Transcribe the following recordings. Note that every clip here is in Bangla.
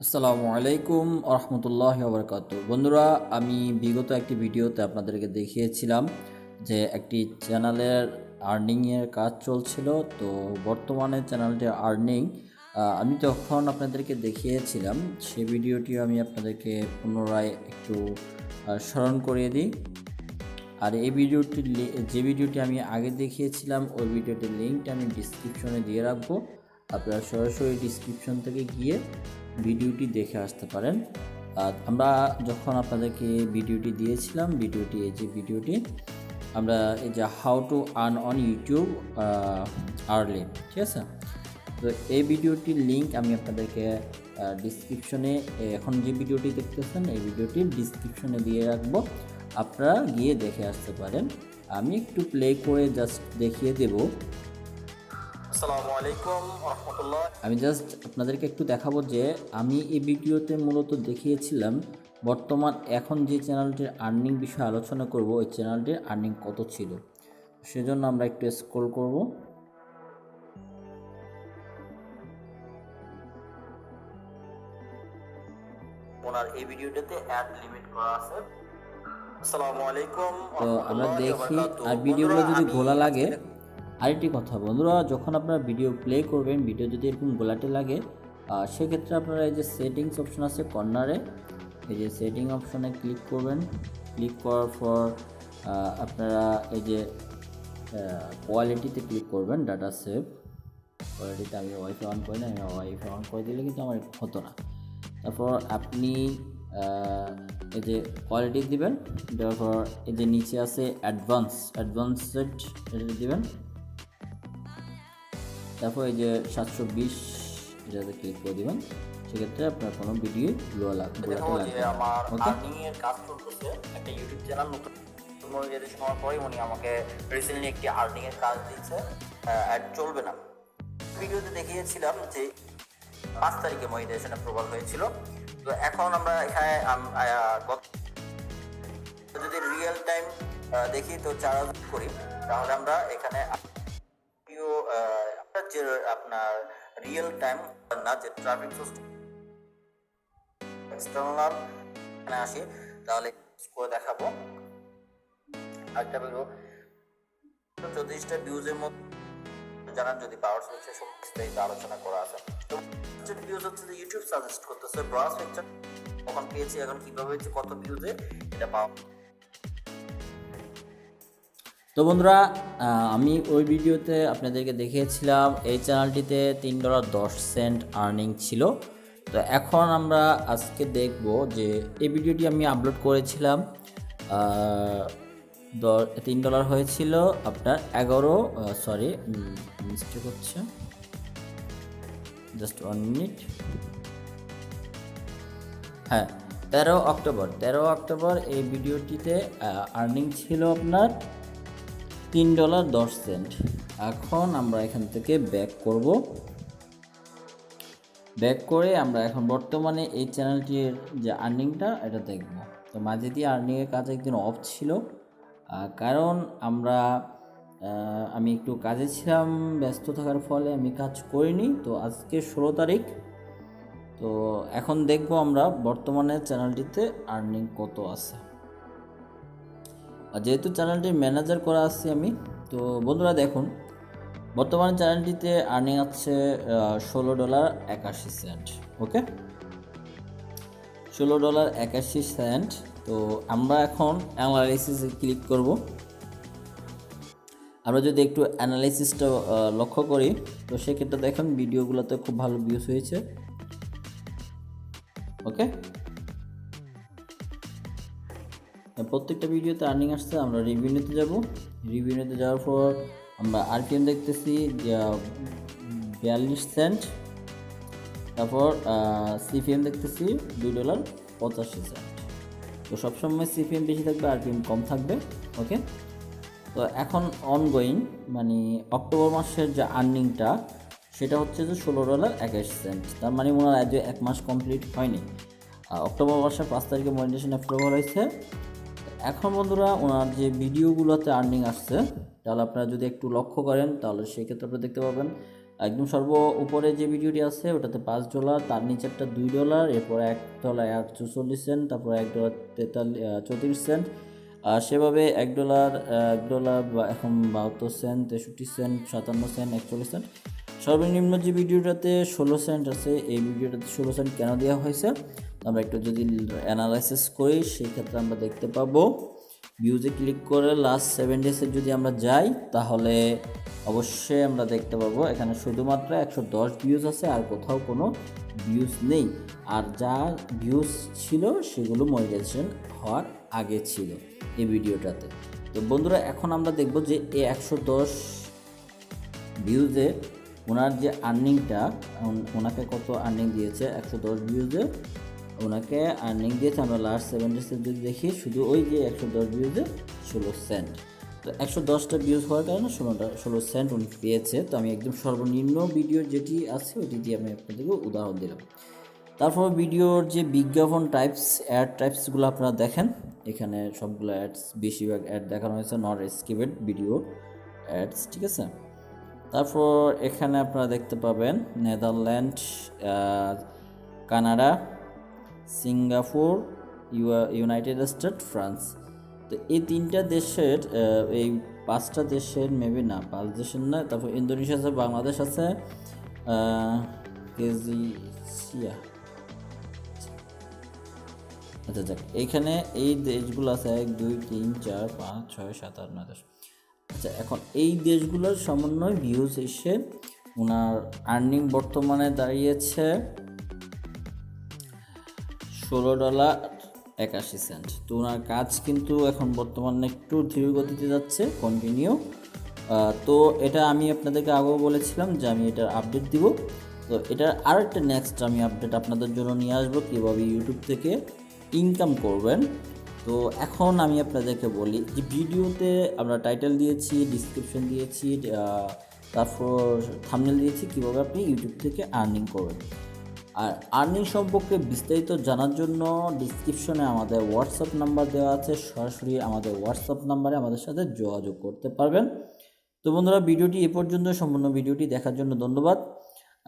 আসসালামু আলাইকুম রহমতুল্লাহি ওয়া বারাকাতুহু। বন্ধুরা, আমি বিগত একটি ভিডিওতে আপনাদেরকে দেখিয়েছিলাম যে একটি চ্যানেলের আর্নিংয়ের কাজ চলছিল। তো বর্তমানে চ্যানেলটির আর্নিং আমি যখন আপনাদেরকে দেখিয়েছিলাম সেই ভিডিওটিও আমি আপনাদেরকে পুনরায় একটু স্মরণ করিয়ে দিই। আর এই যে ভিডিওটি আমি আগে দেখিয়েছিলাম ওই ভিডিওটির লিঙ্কটা আমি ডিসক্রিপশনে দিয়ে রাখবো। আপনারা সরাসরি ডিসক্রিপশন থেকে গিয়ে ভিডিওটি দেখে আসতে পারেন। আমরা যখন আপনাদেরকে ভিডিওটি দিয়েছিলাম, এই যে ভিডিওটি আমরা এই যে how to earn on YouTube early, ঠিক আছে। তো এই ভিডিওটির লিঙ্ক আমি আপনাদেরকে ডিসক্রিপশনে, এখন যে ভিডিওটি দেখতেছেন এই ভিডিওটির ডিসক্রিপশনে দিয়ে রাখবো, আপনারা গিয়ে দেখে আসতে পারেন। আমি একটু প্লে করে জাস্ট দেখিয়ে দেব। আসসালামু আলাইকুম রহমতুল্লাহ। আমি জাস্ট আপনাদেরকে একটু দেখাবো যে আমি এই ভিডিওতে মূলত দেখিয়েছিলাম বর্তমান এখন যে চ্যানেলটির আর্নিং বিষয়ে আলোচনা করব, ওই চ্যানেলটির আর্নিং কত ছিল। সেজন্য আমরা একটু স্ক্রল করব। ওনার এই ভিডিওটাতে অ্যাড লিমিট করা আছে। আসসালামু আলাইকুম। তো আমরা দেখি, আর ভিডিওগুলো যদি ঘোলা লাগে, আরেকটি কথা বন্ধুরা, যখন আপনারা ভিডিও প্লে করবেন, ভিডিও যদি এরকম গোলাটে লাগে, সেক্ষেত্রে আপনারা এই যে সেটিংস অপশন আছে কর্নারে, এই যে সেটিং অপশনে ক্লিক করবেন। ক্লিক করার পর আপনারা এই যে কোয়ালিটিতে ক্লিক করবেন, ডাটা সেভ কোয়ালিটিতে। আমি ওয়াইফাই অন করি না, আমি ওয়াইফাই অন করে দিলে কিন্তু আমার হতো না। তারপর আপনি এই যে কোয়ালিটি দিবেন, দেওয়ার পর এই যে নিচে আছে অ্যাডভান্সড এটা দিবেন। তারপর এই যে 720 এটাতে ক্লিক করে দিবেন। সেক্ষেত্রে আপনার কোনো ভিডিও লাগবে আমার আর্নিং এর কাজ চলতেছে, একটা ইউটিউব চ্যানেল নতুন মনিটাইজেশন হওয়ার পরে উনি আমাকে রিসেন্টলি একটি আর্নিং এর কাজ দিয়েছে। অ্যাড চলবে না। ভিডিওতে দেখিয়েছিলাম যে 5 তারিখে মনিটাইজেশন অ্যাপ্রুভাল হয়েছিল। তো এখন আমরা এখানে যদি রিয়েল টাইম দেখি, তো 4000 করি, তাহলে আমরা এখানে যে আপনার রিয়েল টাইম না, যে ট্রাফিক সিস্টেম এক্সটার্নাল এখানে আসি, তাহলে করে দেখাবো। একটা ভিডিও 34টা ভিউজের মধ্যে জানান যদি পাওয়ার হচ্ছে বিস্তারিত আলোচনা করা আছে। তো ভিউজ হচ্ছে যে ইউটিউব সাজেস্ট করতেছে ব্রাউজ পিকচার কখন পেয়েছি, এখন কিভাবে হচ্ছে কত ভিউজে এটা পাওয়া। তো বন্ধুরা, আমি ওই ভিডিওতে আপনাদেরকে দেখিয়েছিলাম এই চ্যানেলটিতে $3.10 আর্নিং ছিল। তো এখন আমরা আজকে দেখব যে এই ভিডিওটি আমি আপলোড করেছিলাম, $3 হয়েছিল আপনার 11, মিস্টেক হচ্ছে, জাস্ট 1 মিনিট। হ্যাঁ, 13 অক্টোবর এই ভিডিওটিতে আর্নিং ছিল আপনার $3.10। এখন আমরা এখান থেকে ব্যাক করব। ব্যাক করে আমরা এখন বর্তমানে এই চ্যানেলটির যে আর্নিংটা এটা দেখব। তো মাঝে দিয়ে আর্নিংয়ের কাজ একদিন অফ ছিল, কারণ আমি একটু কাজে ছিলাম, ব্যস্ত থাকার ফলে আমি কাজ করিনি। তো আজকে 16 তারিখ। তো এখন দেখব আমরা বর্তমানে চ্যানেলটিতে আর্নিং কত আছে। আর যেহেতু চ্যানেলটির ম্যানেজার করা আছি আমি, তো বন্ধুরা দেখুন বর্তমানে চ্যানেলটিতে আর্নিং আছে $16.81। ওকে, $16.81। তো আমরা এখন অ্যানালাইসিসে ক্লিক করব। আমরা যদি একটু অ্যানালাইসিসটা লক্ষ্য করি, তো সেক্ষেত্রে দেখুন ভিডিওগুলোতে খুব ভালো ভিউজ হয়েছে। ওকে, প্রত্যেকটা ভিডিওতে আর্নিং আসছে। আমরা রিভিউতে যাব। রিভিউতে যাওয়ার পর আমরা আরপিএম দেখতেছি 42 সেন্ট। তারপর সিপিএম দেখতেছি $2.85। তো সবসময় সিপিএম বেশি থাকবে, আরপিএম কম থাকবে। ওকে, তো এখন অনগোয়িং মানে অক্টোবর মাসের যে আর্নিংটা সেটা হচ্ছে যে $16.81। তার মানে ওনার আজ 1 মাস কমপ্লিট হয়নি। অক্টোবর মাসের 5 তারিখে মনিটাইজেশন অ্যাপ্রুভাল হয়েছে। এখন বন্ধুরা ওনার যে ভিডিওগুলোতে আর্নিং আসছে, তাহলে আপনারা যদি একটু লক্ষ্য করেন, তাহলে সেক্ষেত্রে আপনারা দেখতে পাবেন একদম সর্ব উপরে যে ভিডিওটি আছে ওটাতে $5, তার নিচেরটা $2, এরপর $1.44, তারপর $1 34 সেন্ট, আর সেভাবে $1 বা এখন 72 সেন্ট, 63 সেন্ট, 57 সেন্ট, 41 সেন্ট। সর্বনিম্ন যে ভিডিওটাতে 16 সেন্ট আছে, এই ভিডিওটাতে 16 সেন্ট কেন দেওয়া হয়েছে আমরা একটু যদি অ্যানালাইসিস করি সেই ক্ষেত্রে আমরা দেখতে পাবো ভিউজে ক্লিক করে লাস্ট 7 ডেজের যদি আমরা যাই তাহলে অবশ্যই আমরা দেখতে পাবো এখানে শুধুমাত্র 110 ভিউজ আছে, আর কোথাও কোনো ভিউজ নেই। আর যা ভিউজ ছিল সেগুলো মনিটাইজেশন হওয়ার আগে ছিল এই ভিডিওটাতে। তো বন্ধুরা এখন আমরা দেখব যে এই 110 ভিউজে ওনার যে আর্নিংটা, ওনাকে কত আর্নিং দিয়েছে। 110 ভিউজে ওনাকে আর্নিং দিয়েছে আমরা লাস্ট 7 ডেজে যদি দেখি, শুধু ওই যে 110 ভিউজে 16 সেন্ট। তো 110টা ভিউজ হওয়ার কারণে 16 সেন্ট উনি পেয়েছে। তো আমি একদম সর্বনিম্ন ভিডিও যেটি আছে ওটি দিয়ে আমি আপনাদেরকে উদাহরণ দিলাম। তারপর ভিডিওর যে বিজ্ঞাপন টাইপস, অ্যাড টাইপসগুলো আপনারা দেখেন, এখানে সবগুলো অ্যাডস, বেশিরভাগ অ্যাড দেখানো হয়েছে, নট স্কিপেড ভিডিও অ্যাডস, ঠিক আছে। তারপর এখানে আপনারা দেখতে পাবেন Netherland, Canada, Singapore, United state, France. তো এই 3টা দেশের, এই 5টা দেশের মেবি না, 5 দেশের না, তারপর ইন্দোনেশিয়া আছে, বাংলাদেশ আছে, কেজিসিয়া, আচ্ছা যাক, এইখানে এই দেশগুলো আছে 1 2 3 4 5 6 7 8 9 10। আচ্ছা এখন এই দেশগুলোর সমন্বয় ভিউজ এসে ওনার আর্নিং বর্তমানে দাঁড়িয়েছে $16.81। তো ওনার কাজ কিন্তু এখন বর্তমানে একটু ধীর গতিতে যাচ্ছে, কন্টিনিউ। তো এটা আমি আপনাদেরকে আগেও বলেছিলাম যে আমি এটার আপডেট দিব। তো এটার আর একটা নেক্সট আমি আপডেট আপনাদের জন্য নিয়ে আসবো কীভাবে ইউটিউব থেকে ইনকাম করবেন। তো এখন আমি আপনাদেরকে বলি যে ভিডিওতে আমরা টাইটেল দিয়েছি, ডিসক্রিপশন দিয়েছি, তারপর থাম্বনেল দিয়েছি কীভাবে আপনি ইউটিউব থেকে আর্নিং করবেন। আর আর্নিং সম্পর্কে বিস্তারিত জানার জন্য ডিসক্রিপশনে আমাদের হোয়াটসঅ্যাপ নাম্বার দেওয়া আছে, সরাসরি আমাদের হোয়াটসঅ্যাপ নাম্বারে আমাদের সাথে যোগাযোগ করতে পারবেন। তো বন্ধুরা ভিডিওটি এ পর্যন্ত, সম্পূর্ণ ভিডিওটি দেখার জন্য ধন্যবাদ।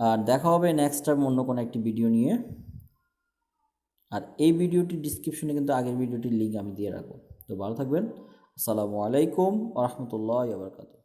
আর দেখা হবে নেক্সট টাইম অন্য কোনো একটি ভিডিও নিয়ে। আর এই ভিডিওটির ডিসক্রিপশনে কিন্তু আগের ভিডিওটির লিঙ্ক আমি দিয়ে রাখবো। তো ভালো থাকবেন। আসসালামু আলাইকুম ওয়া রাহমাতুল্লাহি ওয়া বারাকাতুহু।